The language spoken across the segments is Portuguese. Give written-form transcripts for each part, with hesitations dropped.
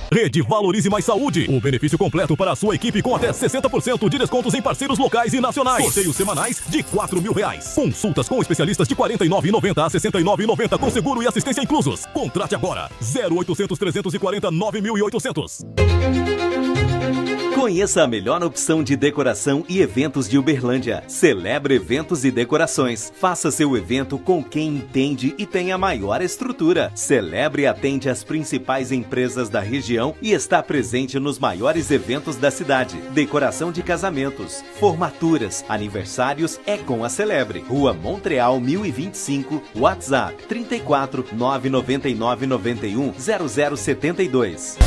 Rede Valorize Mais Saúde. O benefício completo para a sua equipe com até 60% de descontos em parceiros locais e nacionais. Sorteios semanais de R$4.000. Consultas com especialistas de R$ 49,90 a R$ 69,90 com seguro e assistência inclusos. Contrate agora. 0800 340 9800. Conheça a melhor opção de decoração e eventos de Uberlândia. Celebre Eventos e Decorações. Faça seu evento com quem entende e tem a maior estrutura. Celebre atende as principais empresas da região e está presente nos maiores eventos da cidade. Decoração de casamentos, formaturas, aniversários é com a Celebre. Rua Montreal 1025, WhatsApp 34 999 91 0072.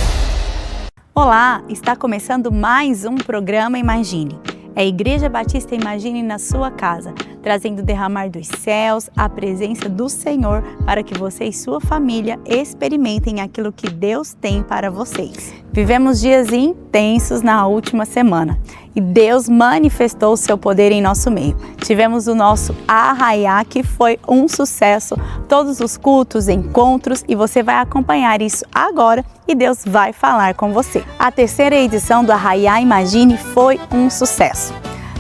Olá, está começando mais um programa Imagine. É a Igreja Batista Imagine na sua casa, trazendo o derramar dos céus, a presença do Senhor, para que você e sua família experimentem aquilo que Deus tem para vocês. Vivemos dias intensos na última semana e Deus manifestou o seu poder em nosso meio. Tivemos o nosso Arraiá, que foi um sucesso, todos os cultos, encontros, e você vai acompanhar isso agora e Deus vai falar com você. A terceira edição do Arraiá Imagine foi um sucesso.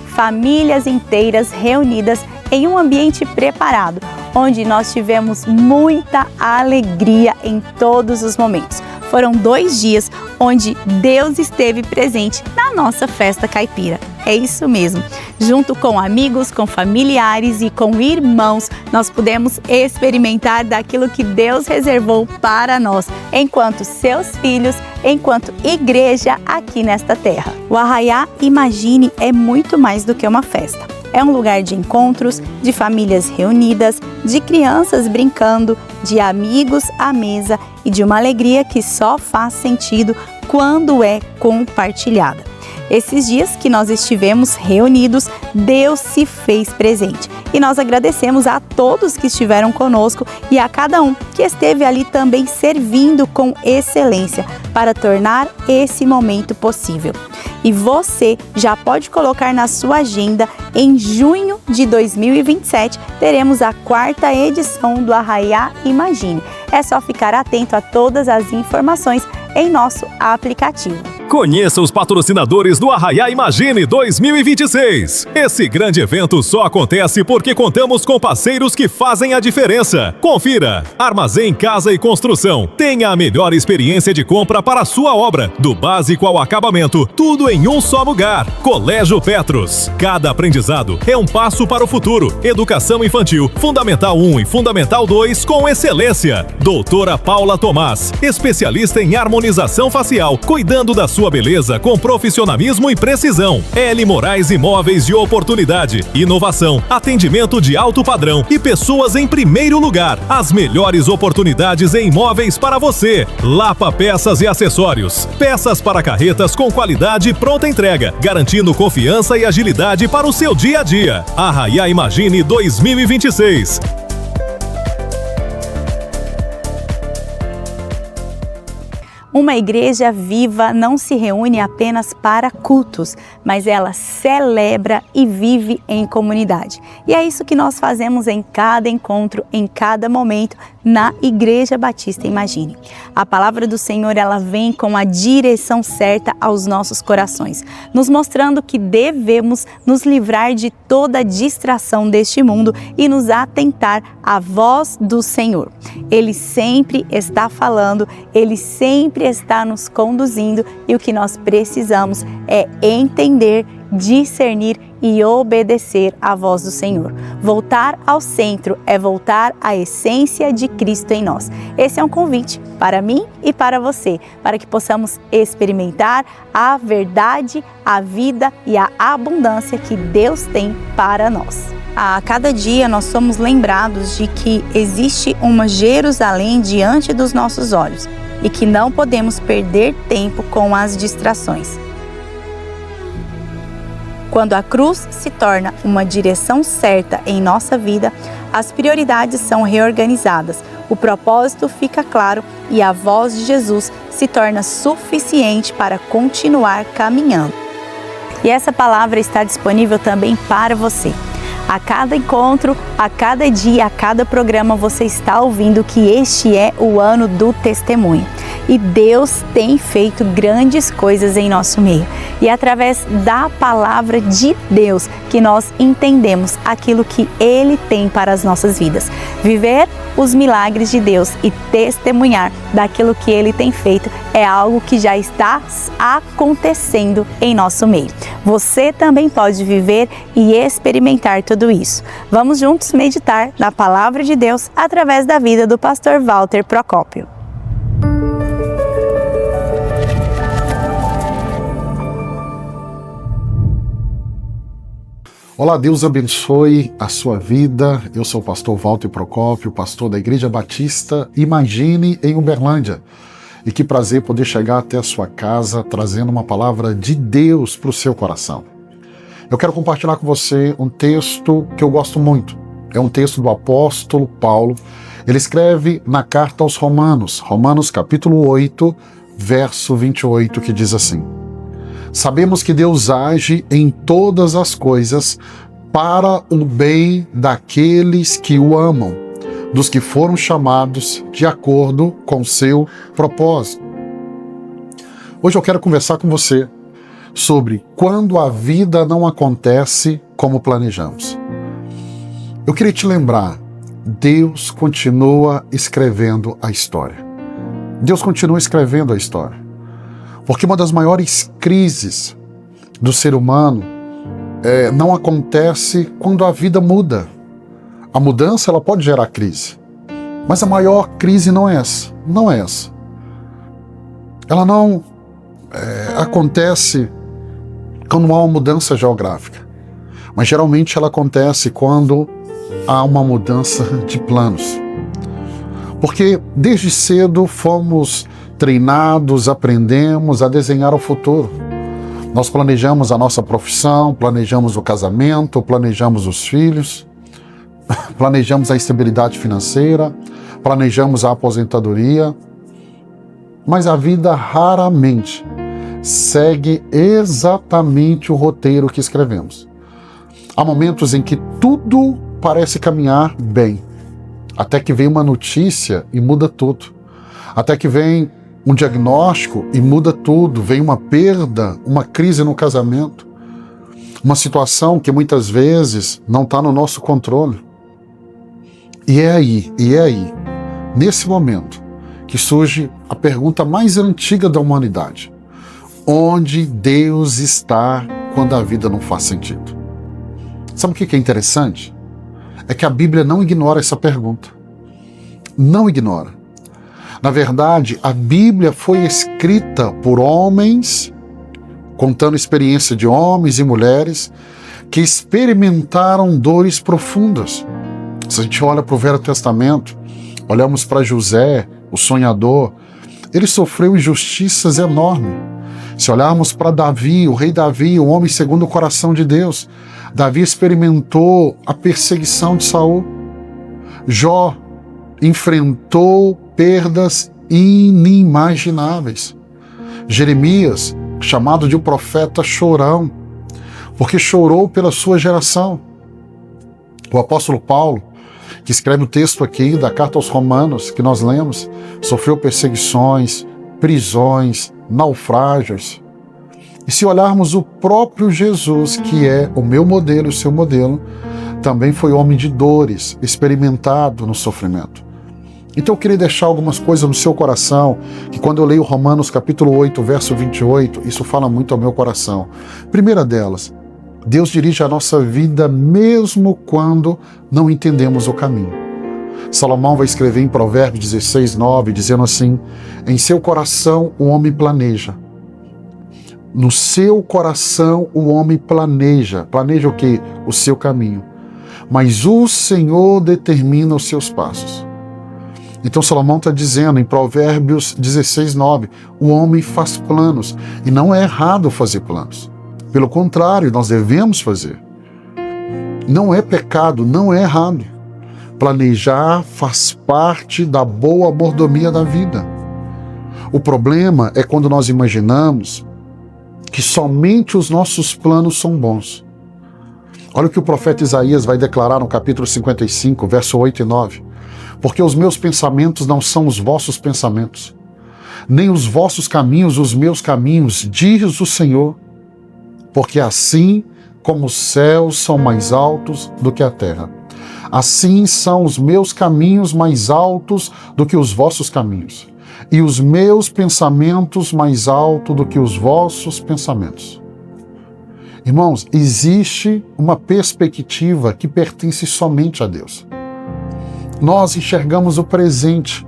Famílias inteiras reunidas em um ambiente preparado, onde nós tivemos muita alegria em todos os momentos. Foram 2 dias onde Deus esteve presente na nossa festa caipira. É isso mesmo. Junto com amigos, com familiares e com irmãos, nós pudemos experimentar daquilo que Deus reservou para nós, enquanto seus filhos, enquanto igreja aqui nesta terra. O Arraiá Imagine é muito mais do que uma festa. É um lugar de encontros, de famílias reunidas, de crianças brincando, de amigos à mesa e de uma alegria que só faz sentido quando é compartilhada. Esses dias que nós estivemos reunidos, Deus se fez presente. E nós agradecemos a todos que estiveram conosco e a cada um que esteve ali também servindo com excelência para tornar esse momento possível. E você já pode colocar na sua agenda, em junho de 2027, teremos a 4ª edição do Arraiá Imagine. É só ficar atento a todas as informações em nosso aplicativo. Conheça os patrocinadores do Arraiá Imagine 2026. Esse grande evento só acontece porque contamos com parceiros que fazem a diferença. Confira: Armazém Casa e Construção. Tenha a melhor experiência de compra para a sua obra, do básico ao acabamento, tudo em um só lugar. Colégio Petros. Cada aprendizado é um passo para o futuro. Educação infantil, Fundamental 1 e Fundamental 2 com excelência. Doutora Paula Tomás, especialista em harmonização facial, cuidando da sua beleza com profissionalismo e precisão. L Moraes Imóveis de Oportunidade, inovação, atendimento de alto padrão e pessoas em primeiro lugar. As melhores oportunidades em imóveis para você. Lapa Peças e Acessórios. Peças para carretas com qualidade e pronta entrega, garantindo confiança e agilidade para o seu dia a dia. Arraiá Imagine 2026. Uma igreja viva não se reúne apenas para cultos, mas ela celebra e vive em comunidade. E é isso que nós fazemos em cada encontro, em cada momento, na Igreja Batista Imagine. A palavra do Senhor, ela vem com a direção certa aos nossos corações, nos mostrando que devemos nos livrar de toda distração deste mundo e nos atentar à voz do Senhor. Ele sempre está falando, Ele sempre está nos conduzindo, e o que nós precisamos é entender, discernir e obedecer à voz do Senhor. Voltar ao centro é voltar à essência de Cristo em nós. Esse é um convite para mim e para você, para que possamos experimentar a verdade, a vida e a abundância que Deus tem para nós. A cada dia nós somos lembrados de que existe uma Jerusalém diante dos nossos olhos. e que não podemos perder tempo com as distrações. Quando a cruz se torna uma direção certa em nossa vida, as prioridades são reorganizadas, o propósito fica claro e a voz de Jesus se torna suficiente para continuar caminhando. E essa palavra está disponível também para você. A cada encontro, a cada dia, a cada programa, você está ouvindo que este é o ano do testemunho. E Deus tem feito grandes coisas em nosso meio. E é através da palavra de Deus que nós entendemos aquilo que Ele tem para as nossas vidas. Viver os milagres de Deus e testemunhar daquilo que Ele tem feito é algo que já está acontecendo em nosso meio. Você também pode viver e experimentar tudo isso. Vamos juntos meditar na palavra de Deus através da vida do pastor Walter Procópio. Olá, Deus abençoe a sua vida. Eu sou o pastor Walter Procópio, pastor da Igreja Batista Imagine em Uberlândia. E que prazer poder chegar até a sua casa trazendo uma palavra de Deus para o seu coração. Eu quero compartilhar com você um texto que eu gosto muito. É um texto do apóstolo Paulo. Ele escreve na carta aos Romanos, Romanos capítulo 8, verso 28, que diz assim: Sabemos que Deus age em todas as coisas para o bem daqueles que o amam, dos que foram chamados de acordo com o seu propósito. Hoje eu quero conversar com você sobre quando a vida não acontece como planejamos. Eu queria te lembrar, Deus continua escrevendo a história. Deus continua escrevendo a história. Porque uma das maiores crises do ser humano não acontece quando a vida muda. A mudança ela pode gerar crise. Mas a maior crise não é essa. Não é essa. Ela não acontece quando há uma mudança geográfica. Mas geralmente ela acontece quando há uma mudança de planos. Porque desde cedo fomos treinados, aprendemos a desenhar o futuro. Nós planejamos a nossa profissão, planejamos o casamento, planejamos os filhos, planejamos a estabilidade financeira, planejamos a aposentadoria, mas a vida raramente segue exatamente o roteiro que escrevemos. Há momentos em que tudo parece caminhar bem, até que vem uma notícia e muda tudo, até que vem um diagnóstico e muda tudo, vem uma perda, uma crise no casamento, uma situação que muitas vezes não está no nosso controle. E é aí, nesse momento, que surge a pergunta mais antiga da humanidade: onde Deus está quando a vida não faz sentido? Sabe o que é interessante? É que a Bíblia não ignora essa pergunta. Não ignora. Na verdade, a Bíblia foi escrita por homens, contando a experiência de homens e mulheres que experimentaram dores profundas. Se a gente olha para o Velho Testamento, olhamos para José, o sonhador, ele sofreu injustiças enormes. Se olharmos para Davi, o rei Davi, o homem segundo o coração de Deus, Davi experimentou a perseguição de Saul. Jó enfrentou perdas inimagináveis. Jeremias, chamado de um profeta chorão, porque chorou pela sua geração. O apóstolo Paulo, que escreve o texto aqui da carta aos Romanos, que nós lemos, sofreu perseguições, prisões, naufrágios. E se olharmos o próprio Jesus, que é o meu modelo e o seu modelo, também foi homem de dores, experimentado no sofrimento. Então eu queria deixar algumas coisas no seu coração, que quando eu leio Romanos capítulo 8, verso 28, isso fala muito ao meu coração. Primeira delas, Deus dirige a nossa vida mesmo quando não entendemos o caminho. Salomão vai escrever em Provérbios 16, 9, dizendo assim: em seu coração o homem planeja. No seu coração o homem planeja. Planeja o quê? O seu caminho. Mas o Senhor determina os seus passos. Então Salomão está dizendo em Provérbios 16:9, o homem faz planos, e não é errado fazer planos. Pelo contrário, nós devemos fazer. Não é pecado, não é errado. Planejar faz parte da boa mordomia da vida. O problema é quando nós imaginamos que somente os nossos planos são bons. Olha o que o profeta Isaías vai declarar no capítulo 55, verso 8 e 9. Porque os meus pensamentos não são os vossos pensamentos, nem os vossos caminhos os meus caminhos, diz o Senhor. Porque assim como os céus são mais altos do que a terra, assim são os meus caminhos mais altos do que os vossos caminhos, e os meus pensamentos mais altos do que os vossos pensamentos. Irmãos, existe uma perspectiva que pertence somente a Deus. Nós enxergamos o presente.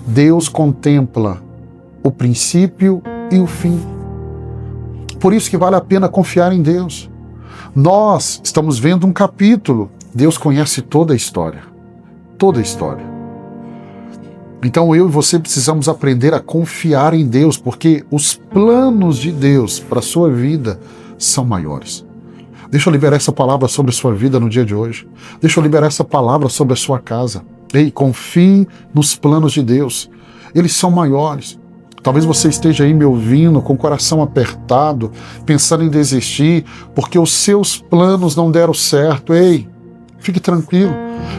Deus contempla o princípio e o fim. Por isso que vale a pena confiar em Deus. Nós estamos vendo um capítulo. Deus conhece toda a história. Toda a história. Então eu e você precisamos aprender a confiar em Deus, porque os planos de Deus para a sua vida são maiores. Deixa eu liberar essa palavra sobre a sua vida no dia de hoje. Deixa eu liberar essa palavra sobre a sua casa. Ei, confie nos planos de Deus. Eles são maiores. Talvez você esteja aí me ouvindo com o coração apertado, pensando em desistir, porque os seus planos não deram certo. Ei, fique tranquilo.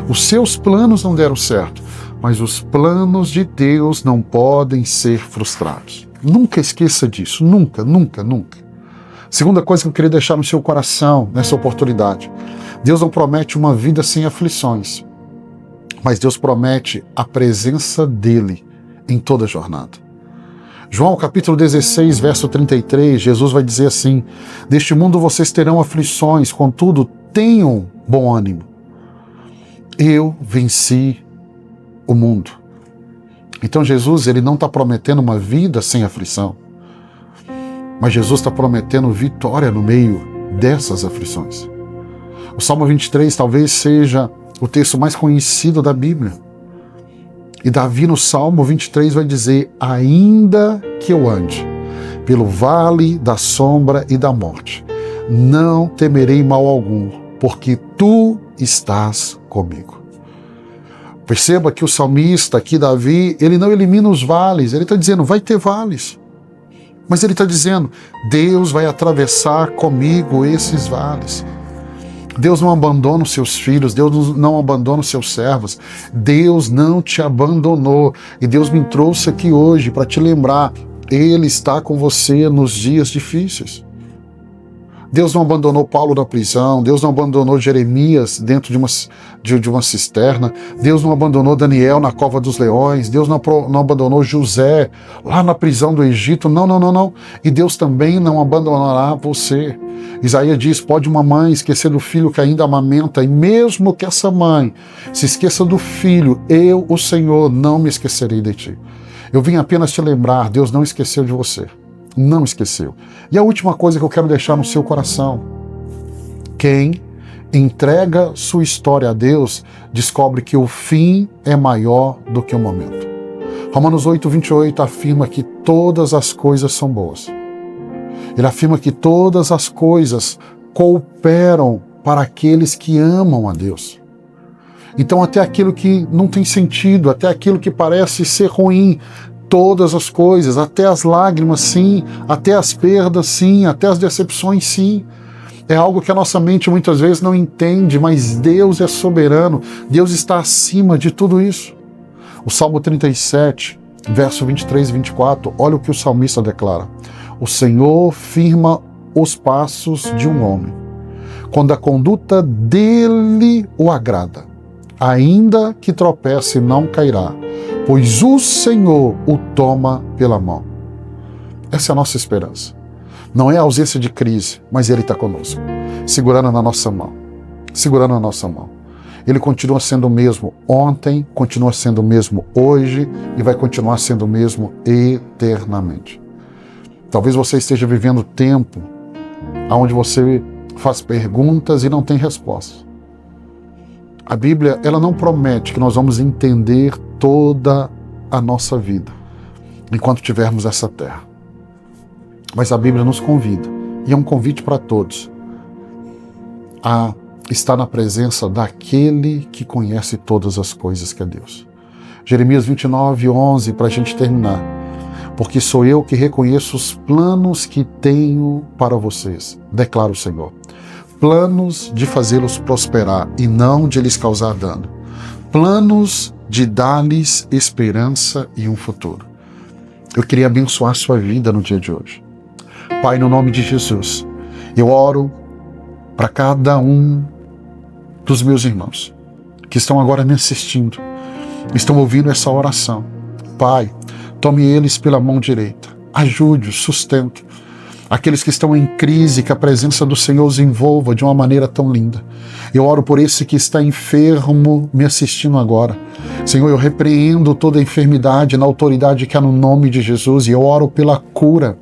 Os seus planos não deram certo, mas os planos de Deus não podem ser frustrados. Nunca esqueça disso. Nunca, nunca, nunca. Segunda coisa que eu queria deixar no seu coração nessa oportunidade. Deus não promete uma vida sem aflições, mas Deus promete a presença dele em toda a jornada. João capítulo 16, verso 33, Jesus vai dizer assim: neste mundo vocês terão aflições, contudo tenham bom ânimo. Eu venci o mundo. Então Jesus, ele não está prometendo uma vida sem aflição, mas Jesus está prometendo vitória no meio dessas aflições. O Salmo 23 talvez seja o texto mais conhecido da Bíblia. E Davi no Salmo 23 vai dizer: ainda que eu ande pelo vale da sombra e da morte, não temerei mal algum, porque tu estás comigo. Perceba que o salmista aqui, Davi, ele não elimina os vales, ele está dizendo, vai ter vales. Mas ele está dizendo, Deus vai atravessar comigo esses vales. Deus não abandona os seus filhos, Deus não abandona os seus servos, Deus não te abandonou. E Deus me trouxe aqui hoje para te lembrar, Ele está com você nos dias difíceis. Deus não abandonou Paulo na prisão, Deus não abandonou Jeremias dentro de uma cisterna, Deus não abandonou Daniel na cova dos leões, Deus não abandonou José lá na prisão do Egito, não. E Deus também não abandonará você. Isaías diz, pode uma mãe esquecer do filho que ainda amamenta, e mesmo que essa mãe se esqueça do filho, eu, o Senhor, não me esquecerei de ti. Eu vim apenas te lembrar, Deus não esqueceu de você. Não esqueceu. E a última coisa que eu quero deixar no seu coração: quem entrega sua história a Deus descobre que o fim é maior do que o momento. Romanos 8:28 afirma que todas as coisas são boas. Ele afirma que todas as coisas cooperam para aqueles que amam a Deus. Então até aquilo que não tem sentido, até aquilo que parece ser ruim, todas as coisas, até as lágrimas, sim, até as perdas, sim, até as decepções, sim. É algo que a nossa mente muitas vezes não entende, mas Deus é soberano, Deus está acima de tudo isso. O Salmo 37, verso 23 e 24, olha o que o salmista declara. O Senhor firma os passos de um homem, quando a conduta dele o agrada. Ainda que tropece, não cairá, pois o Senhor o toma pela mão. Essa é a nossa esperança. Não é a ausência de crise, mas Ele está conosco, segurando na nossa mão. Segurando na nossa mão. Ele continua sendo o mesmo ontem, continua sendo o mesmo hoje e vai continuar sendo o mesmo eternamente. Talvez você esteja vivendo tempo onde você faz perguntas e não tem respostas. A Bíblia, ela não promete que nós vamos entender toda a nossa vida, enquanto tivermos essa terra. Mas a Bíblia nos convida, e é um convite para todos, a estar na presença daquele que conhece todas as coisas, que é Deus. Jeremias 29:11, para a gente terminar. Porque sou eu que reconheço os planos que tenho para vocês, declara o Senhor. Planos de fazê-los prosperar e não de lhes causar dano. Planos de dar-lhes esperança e um futuro. Eu queria abençoar a sua vida no dia de hoje. Pai, no nome de Jesus, eu oro para cada um dos meus irmãos que estão agora me assistindo, estão ouvindo essa oração. Pai, tome eles pela mão direita, ajude-os, sustente. Aqueles que estão em crise, que a presença do Senhor os envolva de uma maneira tão linda. Eu oro por esse que está enfermo me assistindo agora. Senhor, eu repreendo toda enfermidade na autoridade que há no nome de Jesus, e eu oro pela cura.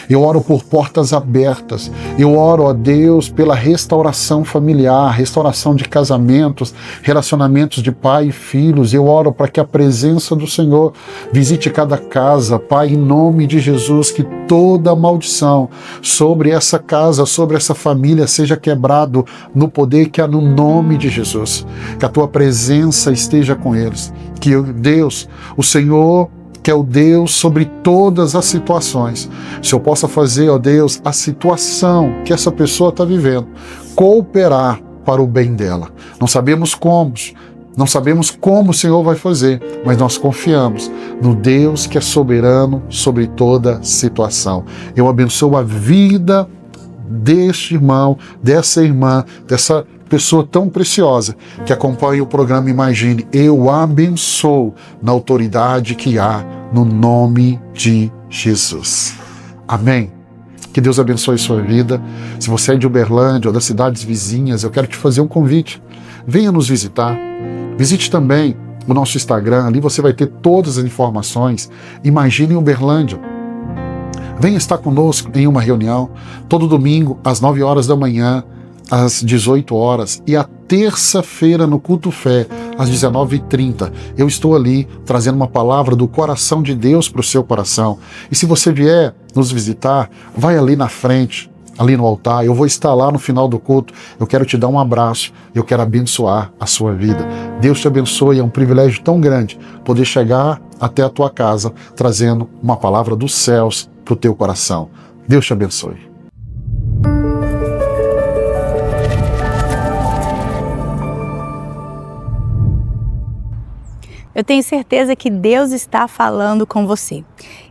Eu oro por portas abertas. Eu oro, ó Deus, pela restauração familiar, restauração de casamentos, relacionamentos de pai e filhos. Eu oro para que a presença do Senhor visite cada casa. Pai, em nome de Jesus, que toda maldição sobre essa casa, sobre essa família, seja quebrado no poder que há no nome de Jesus. Que a tua presença esteja com eles. Que, Deus, o Senhor, que é o Deus sobre todas as situações, se eu possa fazer, ó Deus, a situação que essa pessoa está vivendo, cooperar para o bem dela. Não sabemos como o Senhor vai fazer, mas nós confiamos no Deus que é soberano sobre toda situação. Eu abençoo a vida deste irmão, dessa irmã, dessa pessoa tão preciosa que acompanha o programa Imagine. Eu abençoo na autoridade que há no nome de Jesus. Amém. Que Deus abençoe sua vida. Se você é de Uberlândia ou das cidades vizinhas, eu quero te fazer um convite. Venha nos visitar. Visite também o nosso Instagram. Ali você vai ter todas as informações. Imagine Uberlândia. Venha estar conosco em uma reunião todo domingo às 9 horas da manhã, às 18 horas, e a terça-feira no Culto Fé, às 19h30. Eu estou ali trazendo uma palavra do coração de Deus para o seu coração. E se você vier nos visitar, vai ali na frente, ali no altar. Eu vou estar lá no final do culto. Eu quero te dar um abraço. Eu quero abençoar a sua vida. Deus te abençoe. É um privilégio tão grande poder chegar até a tua casa trazendo uma palavra dos céus para o teu coração. Deus te abençoe. Eu tenho certeza que Deus está falando com você.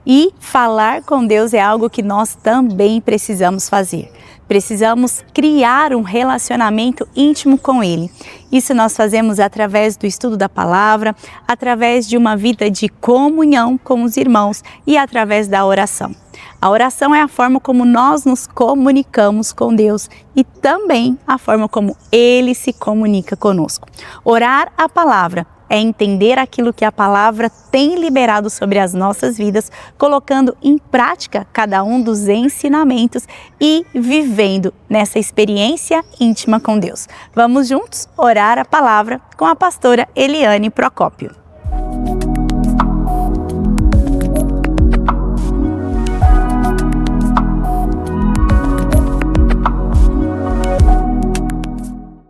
E falar com Deus é algo que nós também precisamos fazer. Precisamos criar um relacionamento íntimo com Ele. Isso nós fazemos através do estudo da palavra, através de uma vida de comunhão com os irmãos e através da oração. A oração é a forma como nós nos comunicamos com Deus e também a forma como Ele se comunica conosco. Orar a palavra é entender aquilo que a palavra tem liberado sobre as nossas vidas, colocando em prática cada um dos ensinamentos e vivendo nessa experiência íntima com Deus. Vamos juntos orar a palavra com a pastora Eliane Procópio.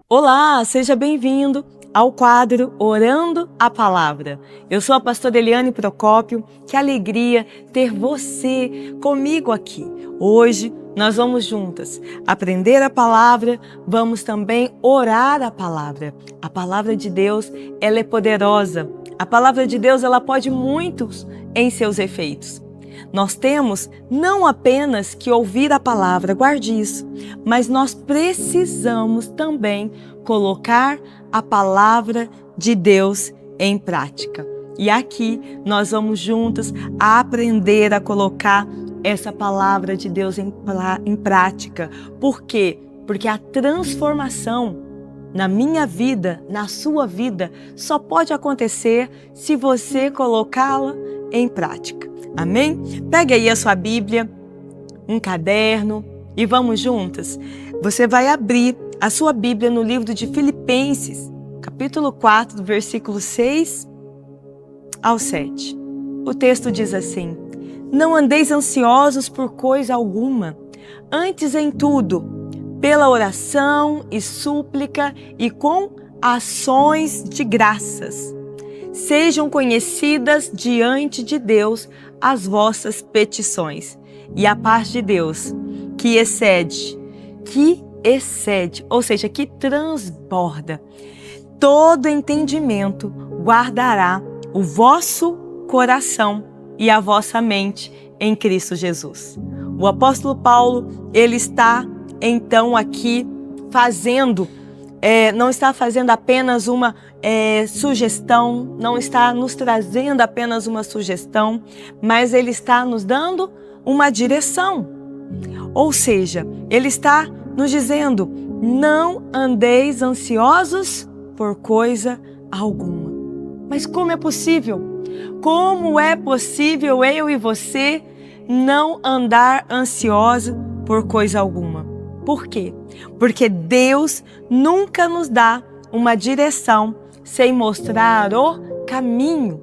Olá, seja bem-vindo ao quadro Orando a Palavra. Eu sou a pastora Eliane Procópio. Que alegria ter você comigo aqui. Hoje nós vamos juntas aprender a palavra, vamos também orar a palavra. A palavra de Deus, ela é poderosa. A palavra de Deus, ela pode muitos em seus efeitos. Nós temos não apenas que ouvir a palavra, guarde isso, mas nós precisamos também colocar a palavra de Deus em prática. E aqui nós vamos juntos a aprender a colocar essa palavra de Deus em prática. Por quê? Porque a transformação na minha vida, na sua vida, só pode acontecer se você colocá-la em prática. Amém? Pegue aí a sua Bíblia, um caderno e vamos juntas. Você vai abrir a sua Bíblia no livro de Filipenses, capítulo 4, versículo 6 ao 7. O texto diz assim: não andeis ansiosos por coisa alguma, antes em tudo, pela oração e súplica e com ações de graças, sejam conhecidas diante de Deus as vossas petições. E a paz de Deus, que excede, ou seja, que transborda todo entendimento, guardará o vosso coração e a vossa mente em Cristo Jesus. O apóstolo Paulo, ele está então aqui fazendo, não está fazendo apenas uma sugestão, não está nos trazendo apenas uma sugestão, mas ele está nos dando uma direção. Ou seja, ele está nos dizendo: não andeis ansiosos por coisa alguma. Mas como é possível? Como é possível eu e você não andar ansioso por coisa alguma? Por quê? Porque Deus nunca nos dá uma direção sem mostrar o caminho.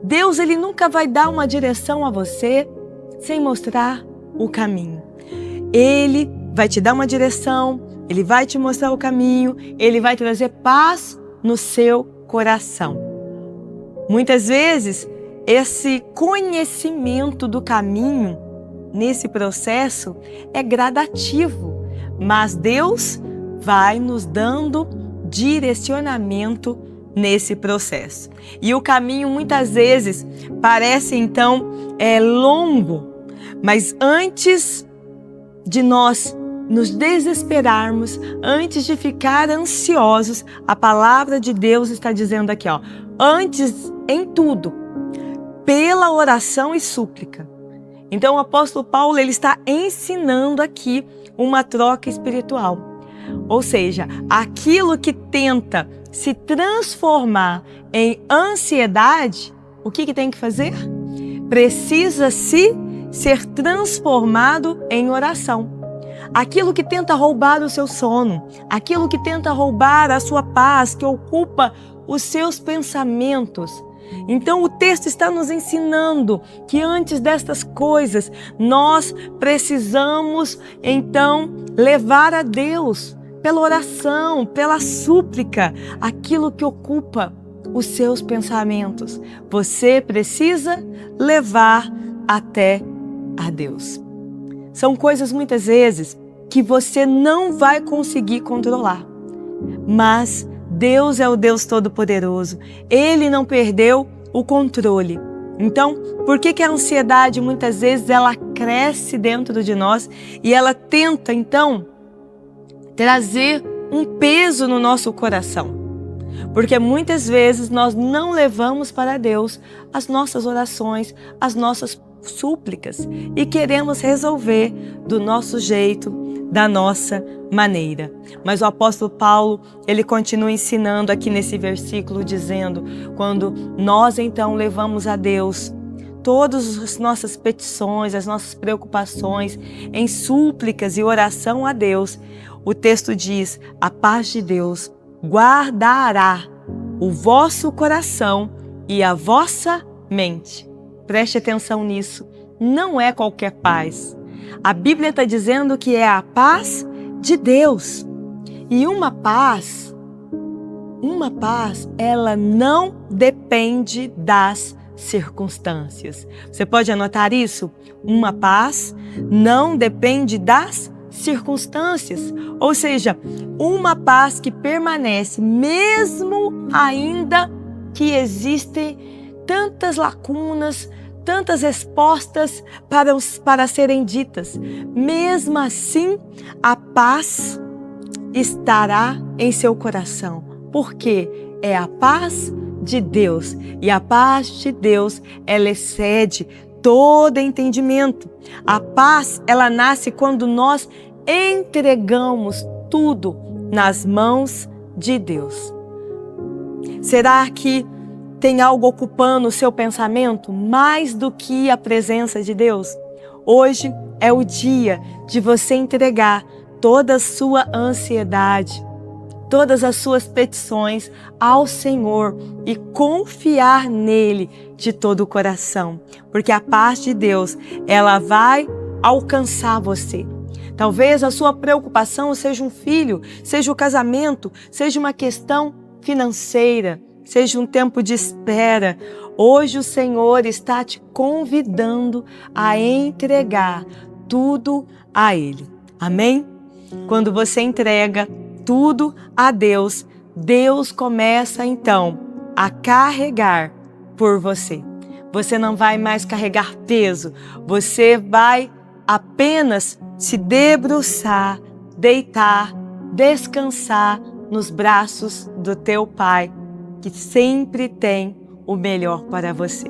Deus, ele nunca vai dar uma direção a você sem mostrar o caminho. Ele vai te dar uma direção, ele vai te mostrar o caminho, ele vai trazer paz no seu coração. Muitas vezes, esse conhecimento do caminho, nesse processo, é gradativo, mas Deus vai nos dando direcionamento nesse processo. E o caminho, muitas vezes, parece, então, longo, mas antes de nós nos desesperarmos, antes de ficar ansiosos, a palavra de Deus está dizendo aqui, antes em tudo, pela oração e súplica. Então o apóstolo Paulo, ele está ensinando aqui uma troca espiritual. Ou seja, aquilo que tenta se transformar em ansiedade, o que tem que fazer? Precisa ser transformado em oração. Aquilo que tenta roubar o seu sono, aquilo que tenta roubar a sua paz, que ocupa os seus pensamentos. Então o texto está nos ensinando que antes destas coisas, nós precisamos então levar a Deus, pela oração, pela súplica, aquilo que ocupa os seus pensamentos. Você precisa levar até a Deus. São coisas muitas vezes que você não vai conseguir controlar, mas Deus é o Deus Todo-Poderoso. Ele não perdeu o controle. Então, por que a ansiedade muitas vezes ela cresce dentro de nós e ela tenta então trazer um peso no nosso coração? Porque muitas vezes nós não levamos para Deus as nossas orações, as nossas súplicas e queremos resolver do nosso jeito, da nossa maneira. Mas o apóstolo Paulo, ele continua ensinando aqui nesse versículo dizendo, quando nós então levamos a Deus todas as nossas petições, as nossas preocupações em súplicas e oração a Deus, o texto diz: a paz de Deus guardará o vosso coração e a vossa mente. Preste atenção nisso, não é qualquer paz. A Bíblia está dizendo que é a paz de Deus. E uma paz, ela não depende das circunstâncias. Você pode anotar isso? Uma paz não depende das circunstâncias. Ou seja, uma paz que permanece mesmo ainda que existem tantas lacunas, tantas respostas para serem ditas. Mesmo assim, a paz estará em seu coração, porque é a paz de Deus. E a paz de Deus, ela excede todo entendimento. A paz, ela nasce quando nós entregamos tudo nas mãos de Deus. Será que tem algo ocupando o seu pensamento mais do que a presença de Deus? Hoje é o dia de você entregar toda a sua ansiedade, todas as suas petições ao Senhor e confiar nele de todo o coração, porque a paz de Deus, ela vai alcançar você. Talvez a sua preocupação seja um filho, seja o casamento, seja uma questão financeira, seja um tempo de espera. Hoje o Senhor está te convidando a entregar tudo a Ele. Amém? Quando você entrega tudo a Deus, Deus começa então a carregar por você. Você não vai mais carregar peso, você vai apenas se debruçar, deitar, descansar nos braços do teu Pai, que sempre tem o melhor para você.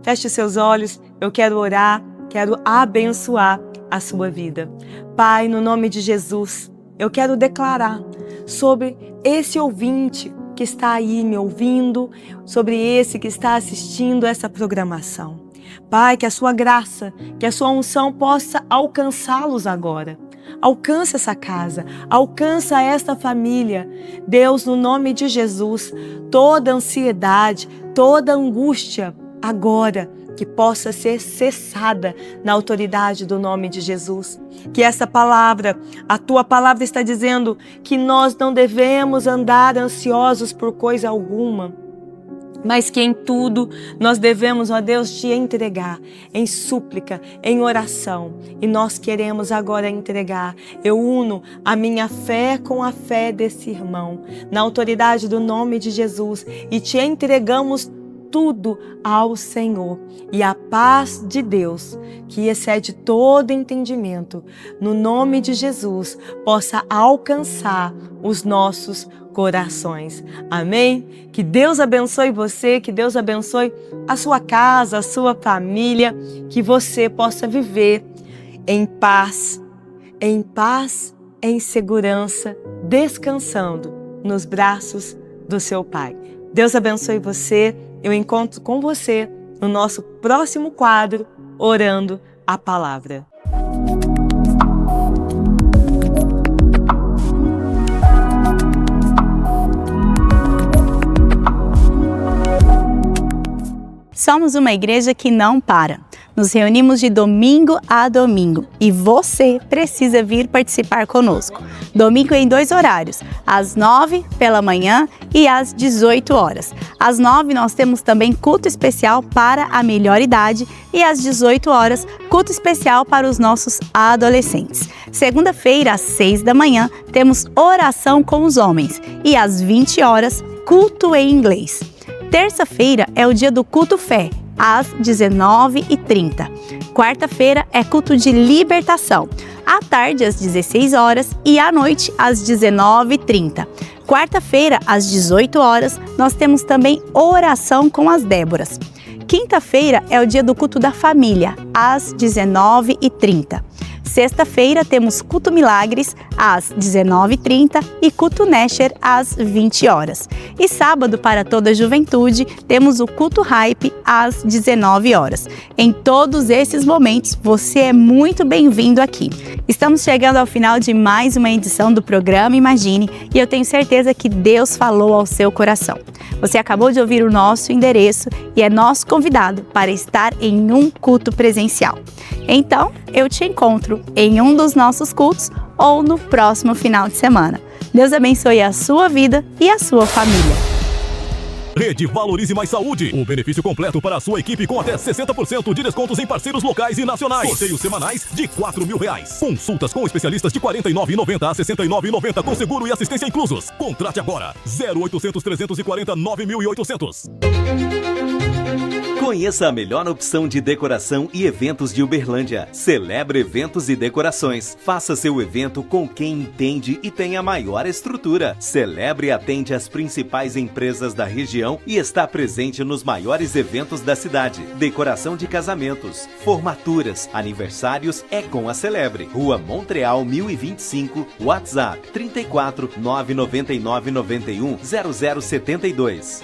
Feche seus olhos, eu quero orar, quero abençoar a sua vida. Pai, no nome de Jesus, eu quero declarar sobre esse ouvinte que está aí me ouvindo, sobre esse que está assistindo essa programação. Pai, que a sua graça, que a sua unção possa alcançá-los agora. Alcança essa casa, alcança esta família. Deus, no nome de Jesus, toda ansiedade, toda angústia, agora, que possa ser cessada na autoridade do nome de Jesus. Que essa palavra, a tua palavra está dizendo que nós não devemos andar ansiosos por coisa alguma, mas que em tudo nós devemos, ó Deus, te entregar em súplica, em oração. E nós queremos agora entregar. Eu uno a minha fé com a fé desse irmão, na autoridade do nome de Jesus, e te entregamos tudo ao Senhor. E a paz de Deus, que excede todo entendimento, no nome de Jesus, possa alcançar os nossos corações. Amém? Que Deus abençoe você, que Deus abençoe a sua casa, a sua família, que você possa viver em paz, em segurança, descansando nos braços do seu Pai. Deus abençoe você. Eu encontro com você no nosso próximo quadro, Orando a Palavra. Somos uma igreja que não para. Nos reunimos de domingo a domingo e você precisa vir participar conosco. Domingo em 2 horários, às 9 pela manhã e às 18 horas. Às 9 nós temos também culto especial para a melhor idade e às 18 horas, culto especial para os nossos adolescentes. Segunda-feira, às 6 da manhã, temos oração com os homens e às 20 horas, culto em inglês. Terça-feira é o dia do culto fé, às 19h30. Quarta-feira é culto de libertação, à tarde às 16 horas e à noite às 19h30. Quarta-feira, às 18 horas, nós temos também oração com as Déboras. Quinta-feira é o dia do culto da família, às 19h30. Sexta-feira temos culto milagres às 19h30 e culto Nesher às 20 horas. E sábado, para toda a juventude, temos o culto hype às 19 horas. Em todos esses momentos, você é muito bem-vindo aqui. Estamos chegando ao final de mais uma edição do programa Imagine e eu tenho certeza que Deus falou ao seu coração. Você acabou de ouvir o nosso endereço e é nosso convidado para estar em um culto presencial. Então, eu te encontro em um dos nossos cultos ou no próximo final de semana. Deus abençoe a sua vida e a sua família. Rede Valorize Mais Saúde. O benefício completo para a sua equipe com até 60% de descontos em parceiros locais e nacionais. Sorteios semanais de R$4.000. Consultas com especialistas de R$ 49,90 a R$ 69,90 com seguro e assistência inclusos. Contrate agora. 0800 340 9800. Conheça a melhor opção de decoração e eventos de Uberlândia. Celebre Eventos e Decorações. Faça seu evento com quem entende e tem a maior estrutura. Celebre atende as principais empresas da região e está presente nos maiores eventos da cidade. Decoração de casamentos, formaturas, aniversários é com a Celebre. Rua Montreal 1025, WhatsApp 34 999 91 0072.